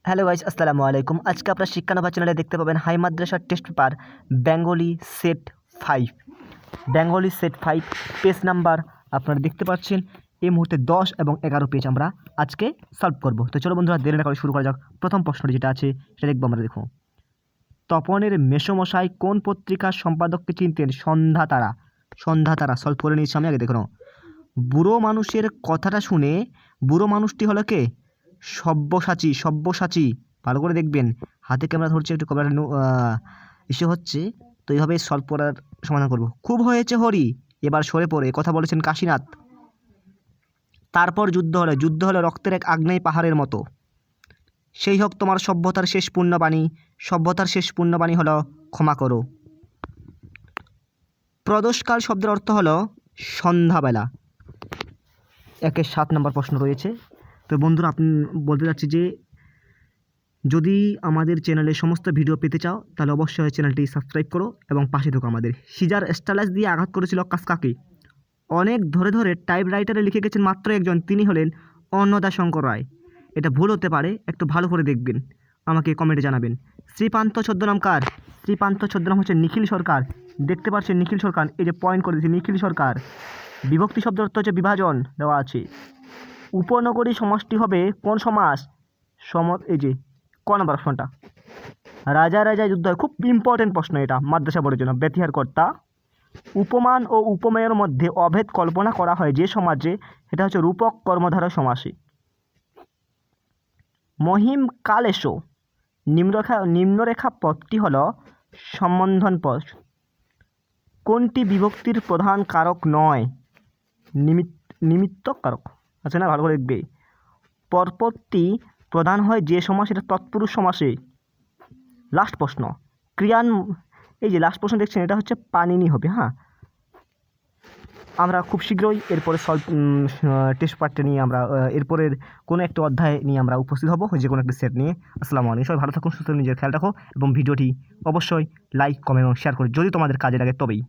Hello guys, আসসালামু আলাইকুম। আজকে আপনার শিক্ষানবা চ্যানেলে দেখতে পাবেন হাই মাদ্রাসার test paper Bengali set 5। Bengali set 5 page number আপনারা দেখতে পাচ্ছেন। এই মুহূর্তে 10 এবং 11 পেজ আমরা আজকে সলভ করব। তো চলো বন্ধুরা, দেরি না করে শুরু করা যাক। প্রথম প্রশ্নটি যেটা আছে সেটা দেখবো আমরা। দেখো, তপনের মেসোমশাই কোন পত্রিকার সম্পাদককে চিনতেন? সন্ধ্যা তারা। সন্ধ্যা তারা সলভ করে নিচ্ছি আমি। আগে দেখো, বুড়ো মানুষের কথাটা শুনে বুড়ো মানুষটি হলো কে? সব্যসাচী। সব্যসাচী ভালো করে দেখবেন, হাতে ক্যামেরা ধরছে, একটু ক্যামেরা ইস্যু হচ্ছে, তো এইভাবে সলভ করার সমাধান করব। খুব হয়েছে হরি, এবার সরে পড়ে কথা বলেছেন কাশীনাথ। তারপর যুদ্ধ হলো, যুদ্ধ হলো রক্তের এক আগ্নেয় পাহাড়ের মতো। সেই হোক তোমার সভ্যতার শেষ পুণ্যবাণী, সভ্যতার শেষ পুণ্যবাণী হলো ক্ষমা করো। প্রদোষকাল শব্দের অর্থ হলো সন্ধ্যাবেলা। 7 নম্বর প্রশ্ন রয়েছে। তো বন্ধুরা, আপনি বলতে চাচ্ছি যে যদি আমাদের চ্যানেলে সমস্ত ভিডিও পেতে চাও তাহলে অবশ্যই চ্যানেলটি সাবস্ক্রাইব করো এবং পাশে থাকো আমাদের। সিজার স্টাইলাস দিয়ে আঘাত করেছিল কাফকাকে। অনেক ধরে ধরে টাইপরাইটারে লিখে গেছেন মাত্র একজন, তিনি হলেন অন্নদাশঙ্কর রায়। এটা ভুল হতে পারে, একটু ভালো করে দেখবেন, আমাকে কমেন্টে জানাবেন। শ্রীপান্ত ছদ্মনাম কার? শ্রীপান্ত ছদ্মনাম হচ্ছে নিখিল সরকার। দেখতে পাচ্ছেন নিখিল সরকার, এই যে পয়েন্ট করে দিয়েছে নিখিল সরকার। বিভক্তি শব্দের অর্থ হচ্ছে বিভাজন, দেওয়া আছে। উপনগরী সমাসটি হবে কোন সমাস? এই যে ক নম্বর অপশনটা, রাজা রাজায় যুদ্ধ হয়। খুব ইম্পর্টেন্ট প্রশ্ন এটা মাদ্রাসা বোর্ডের জন্য। ব্যতিহার কর্তা। উপমান ও উপমেয়ের মধ্যে অভেদ কল্পনা করা হয় যে সমাজে, সেটা হচ্ছে রূপক কর্মধারয় সমাসে। মহিম কালেশো। নিম্নরেখা পদটি হল সম্বন্ধন পদ। কোনটি বিভক্তির প্রধান কারক নয়? নিমিত্ত কারক আছে না, ভালো করে দেখবে। পরপদটি প্রধান হয় যে সমাস, এটা তৎপুরুষ সমাসে। লাস্ট প্রশ্ন, এই যে লাস্ট প্রশ্ন দেখছেন, এটা হচ্ছে পানিনি হবে। হ্যাঁ, আমরা খুব শীঘ্রই এরপরে টেস্ট পার্টটা নিয়ে আমরা এরপরের কোনো একটা অধ্যায় নিয়ে আমরা উপস্থিত হব, যে কোনো একটা সেট নিয়ে। আসসালামু আলাইকুম। সবাই ভালো থাকুন, সুস্থ, নিজের খেয়াল রাখো এবং ভিডিওটি অবশ্যই লাইক, কমেন্ট এবং শেয়ার করে যদি তোমাদের কাজে লাগে তবেই।